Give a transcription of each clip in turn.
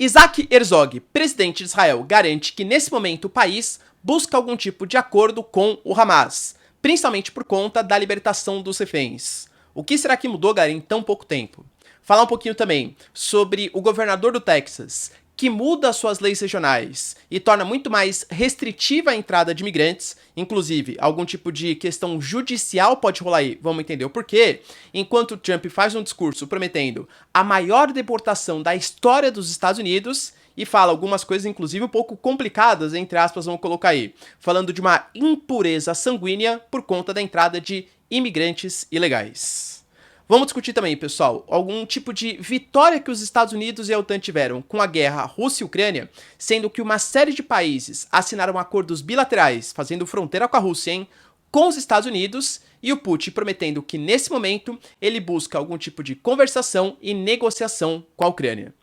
Isaac Herzog, presidente de Israel, garante que nesse momento o país busca algum tipo de acordo com o Hamas, principalmente por conta da libertação dos reféns. O que será que mudou, galera, em tão pouco tempo? Falar um pouquinho também sobre o governador do Texas, que muda suas leis regionais e torna muito mais restritiva a entrada de imigrantes, inclusive algum tipo de questão judicial pode rolar aí, vamos entender o porquê, enquanto Trump faz um discurso prometendo a maior deportação da história dos Estados Unidos e fala algumas coisas, inclusive um pouco complicadas, entre aspas, vamos colocar aí, falando de uma impureza sanguínea por conta da entrada de imigrantes ilegais. Vamos discutir também, pessoal, algum tipo de vitória que os Estados Unidos e a OTAN tiveram com a guerra Rússia e Ucrânia, sendo que uma série de países assinaram acordos bilaterais, fazendo fronteira com a Rússia, com os Estados Unidos, e o Putin prometendo que, nesse momento, ele busca algum tipo de conversação e negociação com a Ucrânia.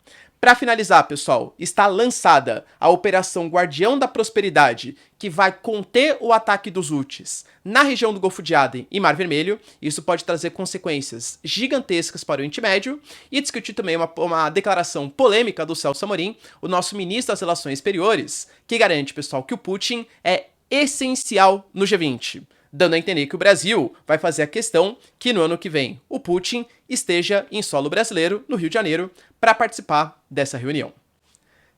Para finalizar, pessoal, está lançada a Operação Guardião da Prosperidade, que vai conter o ataque dos Houthis na região do Golfo de Aden e Mar Vermelho. Isso pode trazer consequências gigantescas para o Oriente Médio. E discutir também uma declaração polêmica do Celso Amorim, o nosso ministro das Relações Exteriores, que garante, pessoal, que o Putin é essencial no G20. Dando a entender que o Brasil vai fazer a questão que no ano que vem o Putin esteja em solo brasileiro, no Rio de Janeiro, para participar dessa reunião.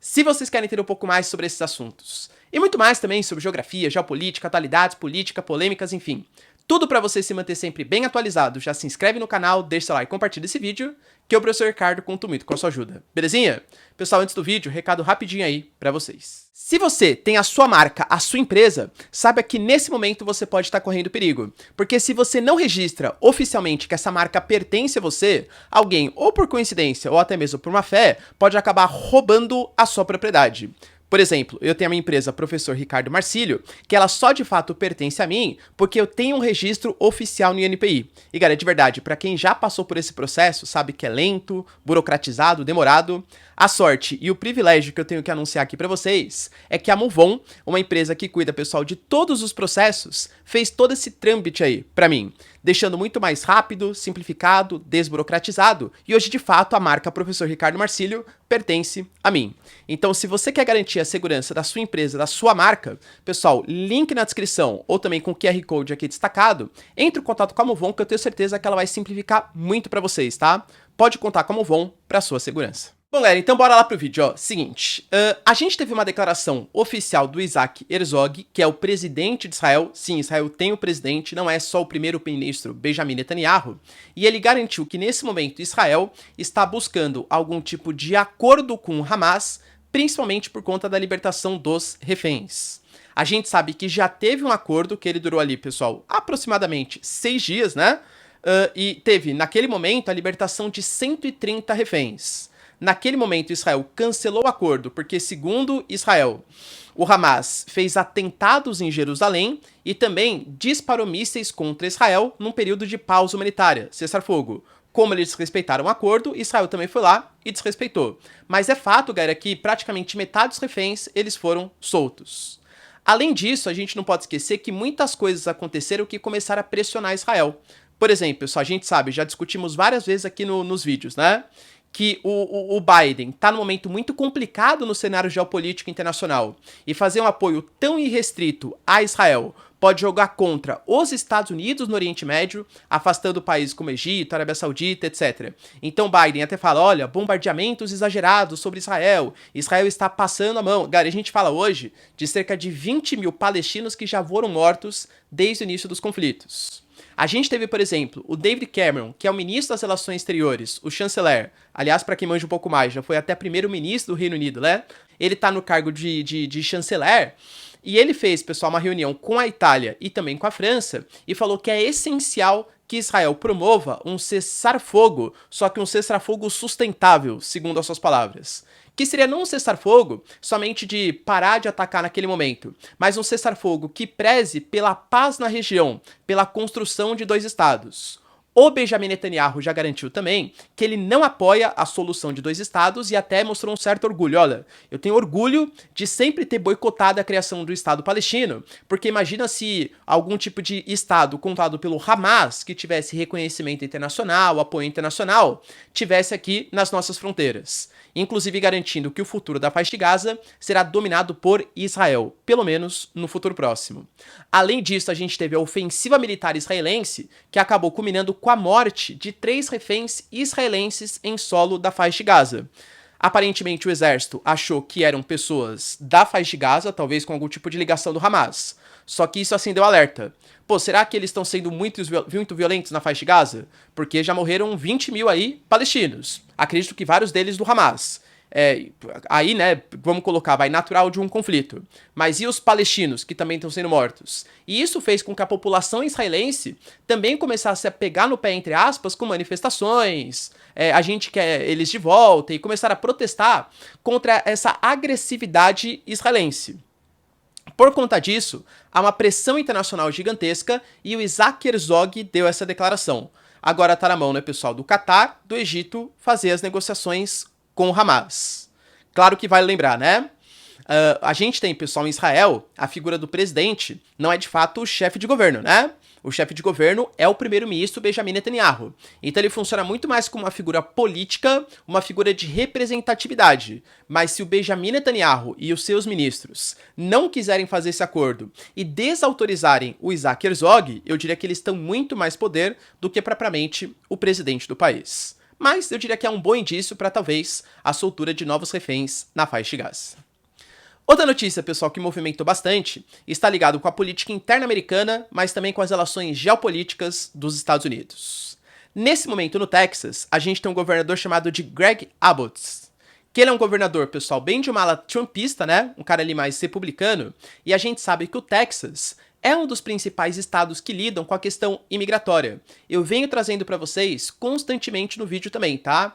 Se vocês querem entender um pouco mais sobre esses assuntos, e muito mais também sobre geografia, geopolítica, atualidades, política, polêmicas, enfim, tudo para você se manter sempre bem atualizado, já se inscreve no canal, deixa seu like e compartilha esse vídeo, que o professor Ricardo conta muito com a sua ajuda. Belezinha? Pessoal, antes do vídeo, recado rapidinho aí para vocês. Se você tem a sua marca, a sua empresa, saiba que nesse momento você pode estar correndo perigo. Porque se você não registra oficialmente que essa marca pertence a você, alguém, ou por coincidência, ou até mesmo por má fé, pode acabar roubando a sua propriedade. Por exemplo, eu tenho a minha empresa Professor Ricardo Marcílio, que ela só de fato pertence a mim porque eu tenho um registro oficial no INPI. E galera, de verdade, para quem já passou por esse processo, sabe que é lento, burocratizado, demorado. A sorte e o privilégio que eu tenho que anunciar aqui para vocês é que a Movon, uma empresa que cuida, pessoal, de todos os processos, fez todo esse trâmite aí para mim, deixando muito mais rápido, simplificado, desburocratizado, e hoje de fato a marca Professor Ricardo Marcílio pertence a mim. Então, se você quer garantir a segurança da sua empresa, da sua marca, pessoal, link na descrição ou também com o QR Code aqui destacado, entre em contato com a Movon que eu tenho certeza que ela vai simplificar muito para vocês, tá? Pode contar com a Movon para sua segurança. Bom, galera, então bora lá pro vídeo, ó. Seguinte, a gente teve uma declaração oficial do Isaac Herzog, que é o presidente de Israel. Sim, Israel tem o presidente, não é só o primeiro-ministro Benjamin Netanyahu. E ele garantiu que nesse momento Israel está buscando algum tipo de acordo com o Hamas, principalmente por conta da libertação dos reféns. A gente sabe que já teve um acordo que ele durou ali, pessoal, aproximadamente 6 dias, né? E teve, naquele momento, a libertação de 130 reféns. Naquele momento, Israel cancelou o acordo, porque, segundo Israel, o Hamas fez atentados em Jerusalém e também disparou mísseis contra Israel num período de pausa humanitária, cessar-fogo. Como eles desrespeitaram o acordo, Israel também foi lá e desrespeitou. Mas é fato, galera, que praticamente metade dos reféns eles foram soltos. Além disso, a gente não pode esquecer que muitas coisas aconteceram que começaram a pressionar Israel. Por exemplo, a gente sabe, já discutimos várias vezes aqui nos vídeos, né? Que o Biden está num momento muito complicado no cenário geopolítico internacional e fazer um apoio tão irrestrito a Israel pode jogar contra os Estados Unidos no Oriente Médio, afastando países como Egito, Arábia Saudita, etc. Então Biden até fala, olha, bombardeamentos exagerados sobre Israel, Israel está passando a mão. Galera, a gente fala hoje de cerca de 20 mil palestinos que já foram mortos desde o início dos conflitos. A gente teve, por exemplo, o David Cameron, que é o ministro das Relações Exteriores, o chanceler. Aliás, para quem manja um pouco mais, já foi até primeiro-ministro do Reino Unido, né? Ele tá no cargo de chanceler. E ele fez, pessoal, uma reunião com a Itália e também com a França e falou que é essencial que Israel promova um cessar-fogo, só que um cessar-fogo sustentável, segundo as suas palavras. Que seria não um cessar-fogo somente de parar de atacar naquele momento, mas um cessar-fogo que preze pela paz na região, pela construção de 2 estados. O Benjamin Netanyahu já garantiu também que ele não apoia a solução de 2 estados e até mostrou um certo orgulho. Olha, eu tenho orgulho de sempre ter boicotado a criação do Estado palestino, porque imagina se algum tipo de Estado contado pelo Hamas, que tivesse reconhecimento internacional, apoio internacional, tivesse aqui nas nossas fronteiras. inclusive garantindo que o futuro da faixa de Gaza será dominado por Israel, pelo menos no futuro próximo. Além disso, a gente teve a ofensiva militar israelense, que acabou culminando com a morte de 3 reféns israelenses em solo da faixa de Gaza. Aparentemente, o exército achou que eram pessoas da faixa de Gaza, talvez com algum tipo de ligação do Hamas. Só que isso acendeu alerta. Pô, será que eles estão sendo muito violentos na faixa de Gaza? Porque já morreram 20 mil aí palestinos. Acredito que vários deles do Hamas. Aí, né, vamos colocar, vai natural de um conflito. Mas e os palestinos que também estão sendo mortos? E isso fez com que a população israelense também começasse a pegar no pé, entre aspas, com manifestações, a gente quer eles de volta, e começaram a protestar contra essa agressividade israelense. Por conta disso, há uma pressão internacional gigantesca e o Isaac Herzog deu essa declaração. Agora tá na mão, né, pessoal, do Catar, do Egito, fazer as negociações com o Hamas. Claro que vale lembrar, né? A gente tem, pessoal, em Israel, a figura do presidente não é de fato o chefe de governo, né? O chefe de governo é o primeiro-ministro Benjamin Netanyahu. Então ele funciona muito mais como uma figura política, uma figura de representatividade. Mas se o Benjamin Netanyahu e os seus ministros não quiserem fazer esse acordo e desautorizarem o Isaac Herzog, eu diria que eles estão muito mais poder do que propriamente o presidente do país. Mas eu diria que é um bom indício para talvez a soltura de novos reféns na faixa de Gaza. Outra notícia, pessoal, que movimentou bastante, está ligado com a política interna americana, mas também com as relações geopolíticas dos Estados Unidos. Nesse momento, no Texas, a gente tem um governador chamado de Greg Abbott, que ele é um governador, pessoal, bem de uma ala trumpista, né? Um cara ali mais republicano, e a gente sabe que o Texas é um dos principais estados que lidam com a questão imigratória. Eu venho trazendo para vocês constantemente no vídeo também, tá?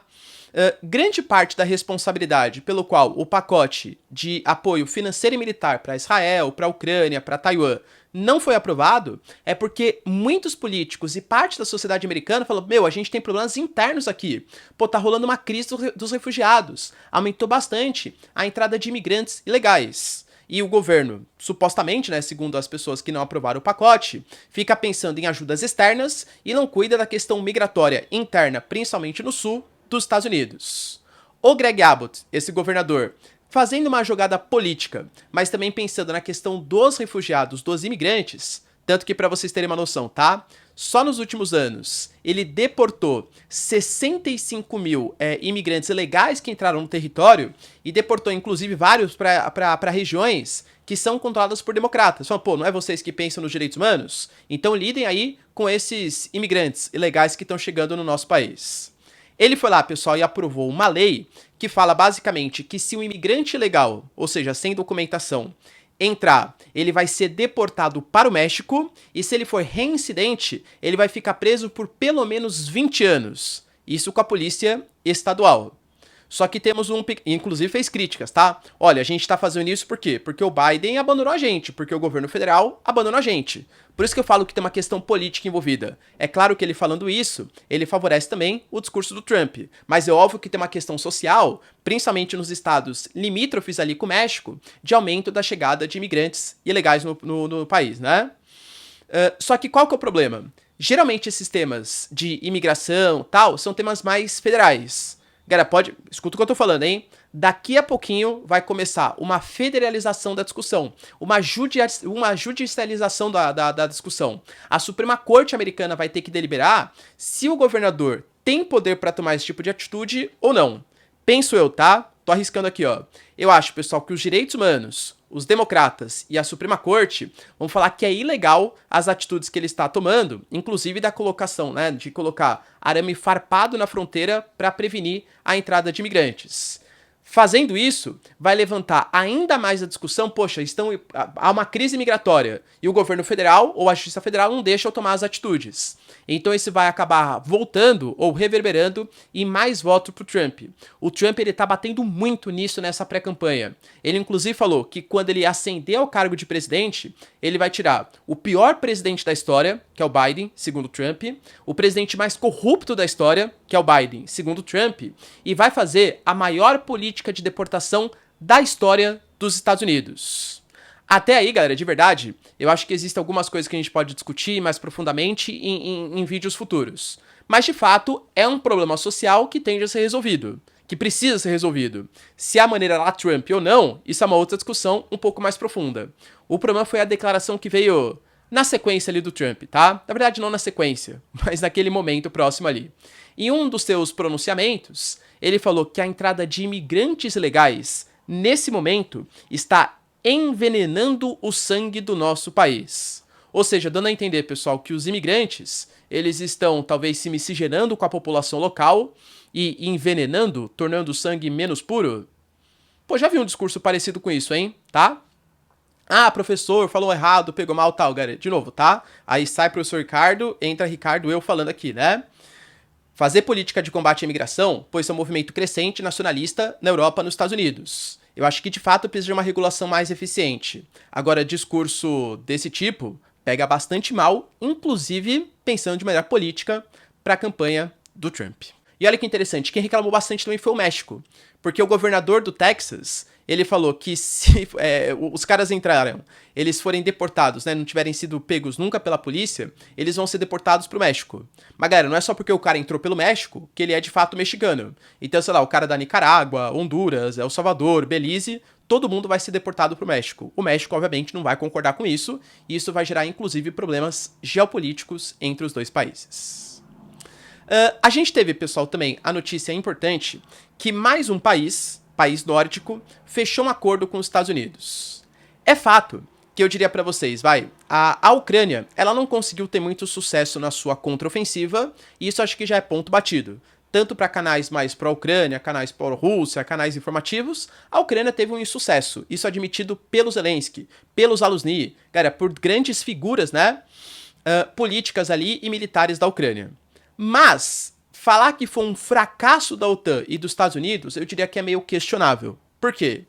Grande parte da responsabilidade pelo qual o pacote de apoio financeiro e militar para Israel, para a Ucrânia, para Taiwan não foi aprovado é porque muitos políticos e parte da sociedade americana falou: meu, a gente tem problemas internos aqui. Pô, tá rolando uma crise dos refugiados. Aumentou bastante a entrada de imigrantes ilegais. E o governo, supostamente, né, segundo as pessoas que não aprovaram o pacote, fica pensando em ajudas externas e não cuida da questão migratória interna, principalmente no sul dos Estados Unidos. O Greg Abbott, esse governador, fazendo uma jogada política, mas também pensando na questão dos refugiados, dos imigrantes, tanto que para vocês terem uma noção, tá? Só nos últimos anos, ele deportou 65 mil imigrantes ilegais que entraram no território e deportou, inclusive, vários para regiões que são controladas por democratas. Falam, pô, não é vocês que pensam nos direitos humanos? Então lidem aí com esses imigrantes ilegais que estão chegando no nosso país. Ele foi lá, pessoal, e aprovou uma lei que fala basicamente que se um imigrante ilegal, ou seja, sem documentação, entrar, ele vai ser deportado para o México e se ele for reincidente, ele vai ficar preso por pelo menos 20 anos. Isso com a polícia estadual. Só que temos inclusive fez críticas, tá? Olha, a gente tá fazendo isso por quê? Porque o Biden abandonou a gente, porque o governo federal abandonou a gente. Por isso que eu falo que tem uma questão política envolvida. É claro que ele falando isso, ele favorece também o discurso do Trump. Mas é óbvio que tem uma questão social, principalmente nos estados limítrofes ali com o México, de aumento da chegada de imigrantes ilegais no país, né? Só que qual que é o problema? Geralmente esses temas de imigração tal, são temas mais federais. Galera, escuta o que eu tô falando, hein? Daqui a pouquinho vai começar uma federalização da discussão, uma judicialização da discussão. A Suprema Corte americana vai ter que deliberar se o governador tem poder para tomar esse tipo de atitude ou não. Penso eu, tá? Tô arriscando aqui, ó. Eu acho, pessoal, que os direitos humanos, os democratas e a Suprema Corte vão falar que é ilegal as atitudes que ele está tomando, inclusive da colocação, né, de colocar arame farpado na fronteira para prevenir a entrada de imigrantes. Fazendo isso, vai levantar ainda mais a discussão, poxa, há uma crise migratória e o governo federal ou a Justiça Federal não deixam tomar as atitudes. Então isso vai acabar voltando ou reverberando em mais votos pro Trump. O Trump, ele tá batendo muito nisso nessa pré-campanha. Ele inclusive falou que quando ele ascender ao cargo de presidente, ele vai tirar o pior presidente da história, que é o Biden, segundo o Trump, o presidente mais corrupto da história, que é o Biden, segundo o Trump, e vai fazer a maior política de deportação da história dos Estados Unidos. Até aí, galera, de verdade, eu acho que existem algumas coisas que a gente pode discutir mais profundamente em vídeos futuros. Mas, de fato, é um problema social que tende a ser resolvido. que precisa ser resolvido. Se é a maneira lá Trump ou não, isso é uma outra discussão um pouco mais profunda. O problema foi a declaração que veio na sequência ali do Trump, tá? Na verdade, não na sequência, mas naquele momento próximo ali. Em um dos seus pronunciamentos, ele falou que a entrada de imigrantes ilegais, nesse momento, está envenenando o sangue do nosso país. Ou seja, dando a entender, pessoal, que os imigrantes, eles estão talvez se miscigenando com a população local e envenenando, tornando o sangue menos puro. Pô, já vi um discurso parecido com isso, hein? Tá? Ah, professor, falou errado, pegou mal, tal, galera. De novo, tá? Aí sai professor Ricardo, entra Ricardo, eu falando aqui, né? Fazer política de combate à imigração, pois é um movimento crescente nacionalista na Europa e nos Estados Unidos. Eu acho que, de fato, precisa de uma regulação mais eficiente. Agora, discurso desse tipo pega bastante mal, inclusive pensando de maneira política para a campanha do Trump. E olha que interessante, quem reclamou bastante também foi o México, porque o governador do Texas, ele falou que se os caras entraram, eles forem deportados, né, não tiverem sido pegos nunca pela polícia, eles vão ser deportados pro México. Mas, galera, não é só porque o cara entrou pelo México que ele é de fato mexicano. Então, sei lá, o cara da Nicarágua, Honduras, El Salvador, Belize, todo mundo vai ser deportado pro México. O México, obviamente, não vai concordar com isso, e isso vai gerar, inclusive, problemas geopolíticos entre os dois países. A gente teve, pessoal, também a notícia importante que mais um país nórdico, fechou um acordo com os Estados Unidos. É fato que eu diria pra vocês, a Ucrânia, ela não conseguiu ter muito sucesso na sua contraofensiva, e isso acho que já é ponto batido. Tanto para canais mais pró-Ucrânia, canais pró-Rússia, canais informativos, a Ucrânia teve um insucesso. Isso admitido pelo Zelensky, pelo Zaluzny, cara, por grandes figuras, né, políticas ali e militares da Ucrânia. Mas falar que foi um fracasso da OTAN e dos Estados Unidos, eu diria que é meio questionável. Por quê?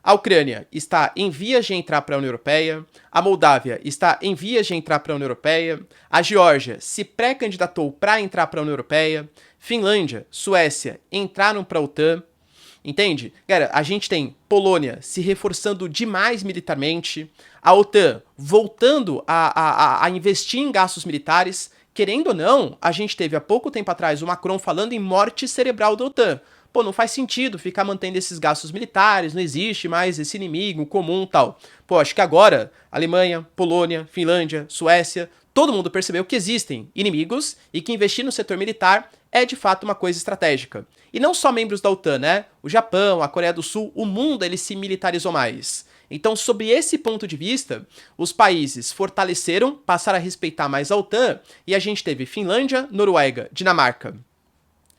A Ucrânia está em vias de entrar para a União Europeia, a Moldávia está em vias de entrar para a União Europeia, a Geórgia se pré-candidatou para entrar para a União Europeia, Finlândia, Suécia entraram para a OTAN, entende? Galera, a gente tem Polônia se reforçando demais militarmente, a OTAN voltando a investir em gastos militares. Querendo ou não, a gente teve há pouco tempo atrás o Macron falando em morte cerebral da OTAN. Pô, não faz sentido ficar mantendo esses gastos militares, não existe mais esse inimigo comum e tal. Pô, acho que agora, Alemanha, Polônia, Finlândia, Suécia, todo mundo percebeu que existem inimigos e que investir no setor militar é de fato uma coisa estratégica. E não só membros da OTAN, né? O Japão, a Coreia do Sul, o mundo ele se militarizou mais. Então, sob esse ponto de vista, os países fortaleceram, passaram a respeitar mais a OTAN, e a gente teve Finlândia, Noruega, Dinamarca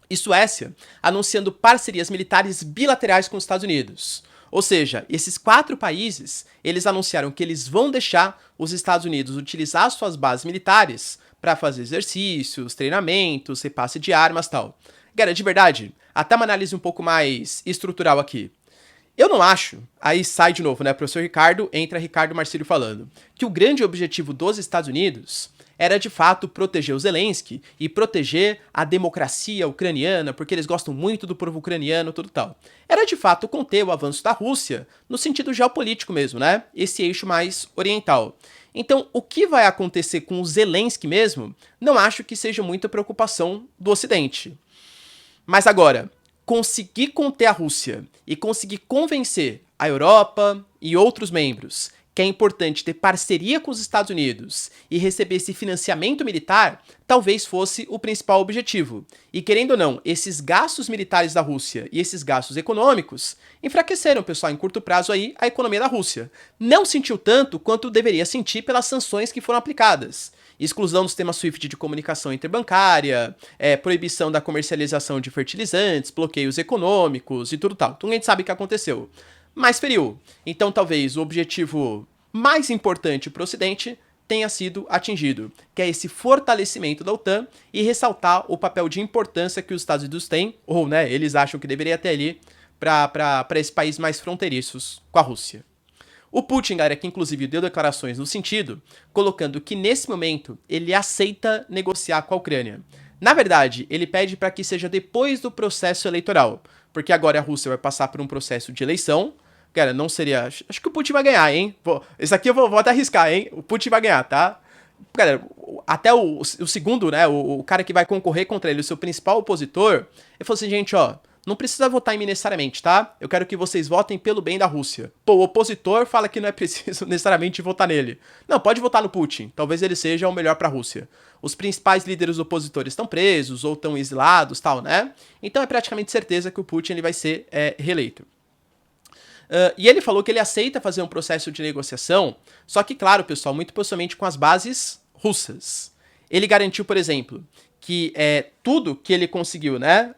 e Suécia anunciando parcerias militares bilaterais com os Estados Unidos. Ou seja, esses 4 países, eles anunciaram que eles vão deixar os Estados Unidos utilizar suas bases militares para fazer exercícios, treinamentos, repasse de armas e tal. Cara, de verdade, até uma análise um pouco mais estrutural aqui. Eu não acho, aí sai de novo, né, professor Ricardo, entra Ricardo Marcílio falando, que o grande objetivo dos Estados Unidos era de fato proteger o Zelensky e proteger a democracia ucraniana, porque eles gostam muito do povo ucraniano, tudo tal. Era de fato conter o avanço da Rússia, no sentido geopolítico mesmo, né, esse eixo mais oriental. Então, o que vai acontecer com o Zelensky mesmo, não acho que seja muita preocupação do Ocidente. Mas agora, conseguir conter a Rússia e conseguir convencer a Europa e outros membros que é importante ter parceria com os Estados Unidos e receber esse financiamento militar, talvez fosse o principal objetivo. E querendo ou não, esses gastos militares da Rússia e esses gastos econômicos enfraqueceram, pessoal, em curto prazo aí, a economia da Rússia. Não sentiu tanto quanto deveria sentir pelas sanções que foram aplicadas. Exclusão do sistema SWIFT de comunicação interbancária, proibição da comercialização de fertilizantes, bloqueios econômicos e tudo tal. Então a gente sabe o que aconteceu. Mas feriu. Então talvez o objetivo mais importante para o Ocidente tenha sido atingido, que é esse fortalecimento da OTAN e ressaltar o papel de importância que os Estados Unidos têm, ou né, eles acham que deveria ter ali, para esses países mais fronteiriços com a Rússia. O Putin, galera, que inclusive deu declarações no sentido, colocando que nesse momento ele aceita negociar com a Ucrânia. Na verdade, ele pede para que seja depois do processo eleitoral, porque agora a Rússia vai passar por um processo de eleição. Cara, não seria... Acho que o Putin vai ganhar, hein? Esse aqui eu vou até arriscar, hein? O Putin vai ganhar, tá? Cara, até o segundo, né? O cara que vai concorrer contra ele, o seu principal opositor, ele falou assim, gente, ó, não precisa votar em mim necessariamente, tá? Eu quero que vocês votem pelo bem da Rússia. Pô, o opositor fala que não é preciso necessariamente votar nele. Não, pode votar no Putin. Talvez ele seja o melhor pra Rússia. Os principais líderes opositores estão presos ou estão exilados, tal, né? Então é praticamente certeza que o Putin ele vai ser reeleito. E ele falou que ele aceita fazer um processo de negociação, só que, claro, pessoal, muito possivelmente com as bases russas. Ele garantiu, por exemplo, que tudo que ele conseguiu, né?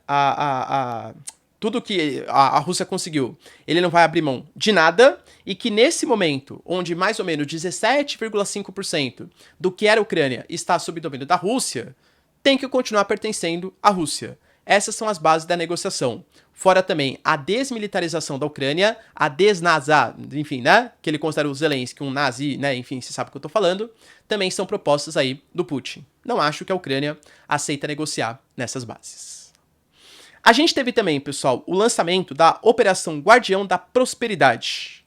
Tudo que a Rússia conseguiu, ele não vai abrir mão de nada, e que nesse momento, onde mais ou menos 17,5% do que era a Ucrânia está sob domínio da Rússia, tem que continuar pertencendo à Rússia. Essas são as bases da negociação. Fora também a desmilitarização da Ucrânia, a desnazar, enfim, né? Que ele considera o Zelensky um nazi, né? Enfim, você sabe o que eu tô falando. Também são propostas aí do Putin. Não acho que a Ucrânia aceita negociar nessas bases. A gente teve também, pessoal, o lançamento da Operação Guardião da Prosperidade.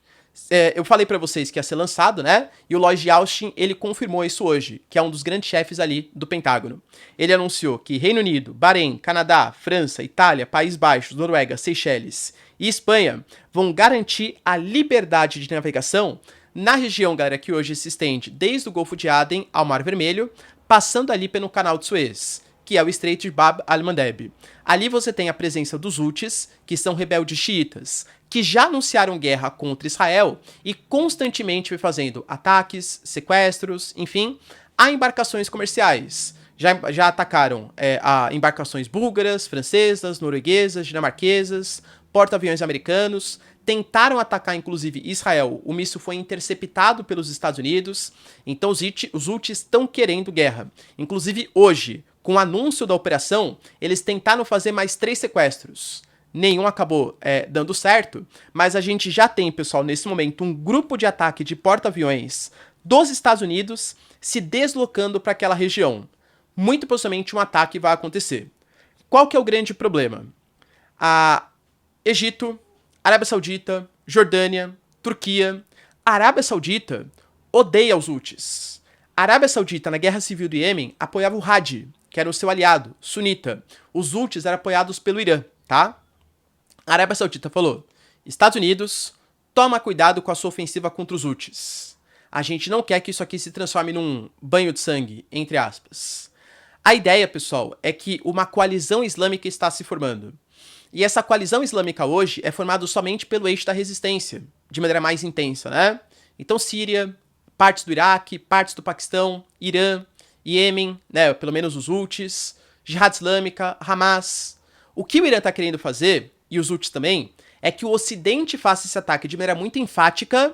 Eu falei pra vocês que ia ser lançado, né? E o Lloyd Austin, ele confirmou isso hoje, que é um dos grandes chefes ali do Pentágono. Ele anunciou que Reino Unido, Bahrein, Canadá, França, Itália, Países Baixos, Noruega, Seychelles e Espanha vão garantir a liberdade de navegação na região, galera, que hoje se estende desde o Golfo de Aden ao Mar Vermelho, passando ali pelo Canal de Suez, que é o Estreito de Bab al-Mandeb. Ali você tem a presença dos Houthis, que são rebeldes xiitas, que já anunciaram guerra contra Israel e constantemente vem fazendo ataques, sequestros, enfim, a embarcações comerciais. Já atacaram a embarcações búlgaras, francesas, norueguesas, dinamarquesas, porta-aviões americanos, tentaram atacar inclusive Israel, o míssil foi interceptado pelos Estados Unidos, então os Houthis estão querendo guerra. Inclusive hoje, com o anúncio da operação, eles tentaram fazer mais 3 sequestros. Nenhum acabou dando certo, mas a gente já tem, pessoal, nesse momento, um grupo de ataque de porta-aviões dos Estados Unidos se deslocando para aquela região. Muito possivelmente um ataque vai acontecer. Qual que é o grande problema? Egito, Arábia Saudita, Jordânia, Turquia. A Arábia Saudita odeia os Houthis. A Arábia Saudita, na Guerra Civil do Iêmen, apoiava o Hadi, que era o seu aliado, sunita. Os Houthis eram apoiados pelo Irã, tá? A Arábia Saudita falou: Estados Unidos, toma cuidado com a sua ofensiva contra os Houthis. A gente não quer que isso aqui se transforme num banho de sangue, entre aspas. A ideia, pessoal, é que uma coalizão islâmica está se formando. E essa coalizão islâmica hoje é formada somente pelo eixo da resistência, de maneira mais intensa, né? Então Síria, partes do Iraque, partes do Paquistão, Irã, Iêmen, né? Pelo menos os Houthis, Jihad Islâmica, Hamas. O que o Irã está querendo fazer, e os Houthis também, é que o Ocidente faça esse ataque de maneira muito enfática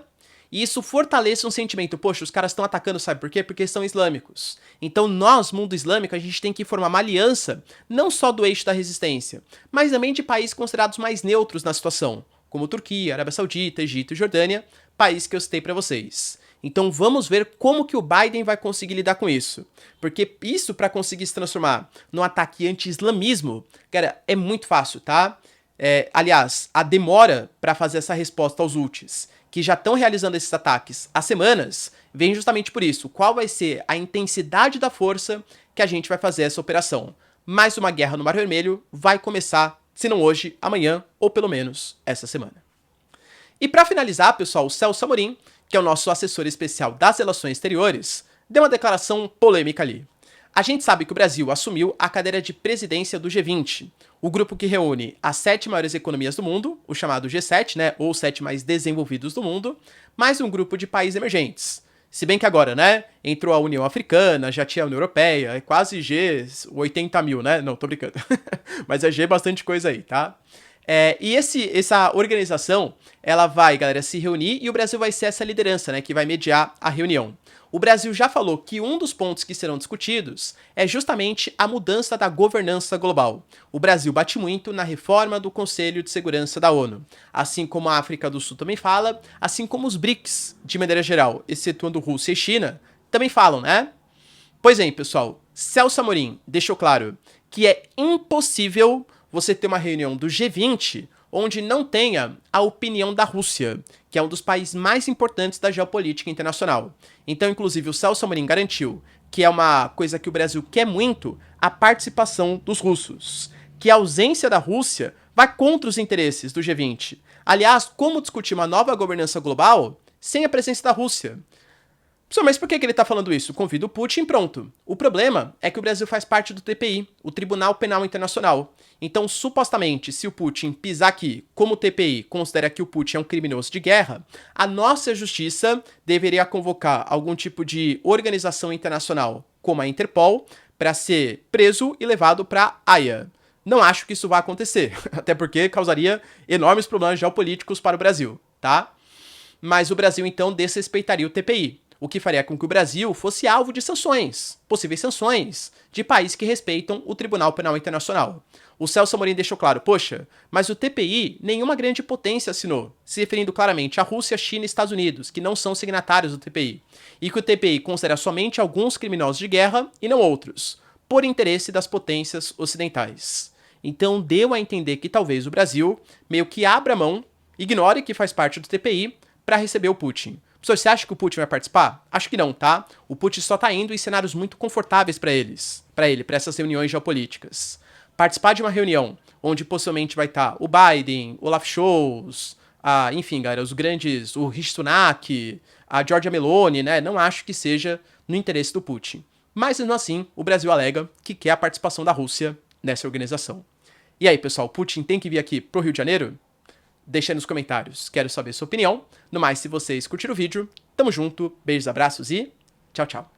e isso fortaleça um sentimento. Poxa, os caras estão atacando, sabe por quê? Porque são islâmicos. Então nós, mundo islâmico, a gente tem que formar uma aliança, não só do eixo da resistência, mas também de países considerados mais neutros na situação, como Turquia, Arábia Saudita, Egito e Jordânia, países que eu citei para vocês. Então vamos ver como que o Biden vai conseguir lidar com isso. Porque isso, para conseguir se transformar num ataque anti-islamismo, cara, é muito fácil, tá? Aliás, a demora para fazer essa resposta aos Houthis, que já estão realizando esses ataques há semanas, vem justamente por isso. Qual vai ser a intensidade da força que a gente vai fazer essa operação? Mais uma guerra no Mar Vermelho vai começar, se não hoje, amanhã, ou pelo menos essa semana. E para finalizar, pessoal, o Celso Amorim, que é o nosso assessor especial das relações exteriores, deu uma declaração polêmica ali. A gente sabe que o Brasil assumiu a cadeira de presidência do G20, o grupo que reúne as 7 maiores economias do mundo, o chamado G7, né, ou os 7 mais desenvolvidos do mundo, mais um grupo de países emergentes. Se bem que agora, né, entrou a União Africana, já tinha a União Europeia, é quase G 80 mil, né? Não, tô brincando. Mas é G bastante coisa aí, tá? E essa organização, ela vai, galera, se reunir e o Brasil vai ser essa liderança, né, que vai mediar a reunião. O Brasil já falou que um dos pontos que serão discutidos é justamente a mudança da governança global. O Brasil bate muito na reforma do Conselho de Segurança da ONU, assim como a África do Sul também fala, assim como os BRICS, de maneira geral, excetuando Rússia e China, também falam, né? Pois bem, pessoal, Celso Amorim deixou claro que é impossível você ter uma reunião do G20 onde não tenha a opinião da Rússia, que é um dos países mais importantes da geopolítica internacional. Então, inclusive, o Celso Amorim garantiu que é uma coisa que o Brasil quer muito, a participação dos russos, que a ausência da Rússia vai contra os interesses do G20. Aliás, como discutir uma nova governança global sem a presença da Rússia? Professor, mas por que ele está falando isso? Convida o Putin, pronto. O problema é que o Brasil faz parte do TPI, o Tribunal Penal Internacional. Então, supostamente, se o Putin pisar aqui, como o TPI considera que o Putin é um criminoso de guerra, a nossa justiça deveria convocar algum tipo de organização internacional, como a Interpol, para ser preso e levado para a Haia. Não acho que isso vai acontecer, até porque causaria enormes problemas geopolíticos para o Brasil, tá? Mas o Brasil, então, desrespeitaria o TPI, o que faria com que o Brasil fosse alvo de sanções, possíveis sanções, de países que respeitam o Tribunal Penal Internacional. O Celso Amorim deixou claro, poxa, mas o TPI nenhuma grande potência assinou, se referindo claramente à Rússia, China e Estados Unidos, que não são signatários do TPI, e que o TPI considera somente alguns criminosos de guerra e não outros, por interesse das potências ocidentais. Então deu a entender que talvez o Brasil meio que abra mão, ignore que faz parte do TPI, para receber o Putin. Professor, você acha que o Putin vai participar? Acho que não, tá? O Putin só tá indo em cenários muito confortáveis para essas reuniões geopolíticas. Participar de uma reunião onde possivelmente vai estar o Biden, Olaf Scholz, enfim, galera, os grandes, o Rishi Sunak, a Giorgia Meloni, né? Não acho que seja no interesse do Putin. Mas, mesmo assim, o Brasil alega que quer a participação da Rússia nessa organização. E aí, pessoal, Putin tem que vir aqui pro Rio de Janeiro? Deixa aí nos comentários, quero saber sua opinião. No mais, se vocês curtiram o vídeo, tamo junto, beijos, abraços e tchau, tchau.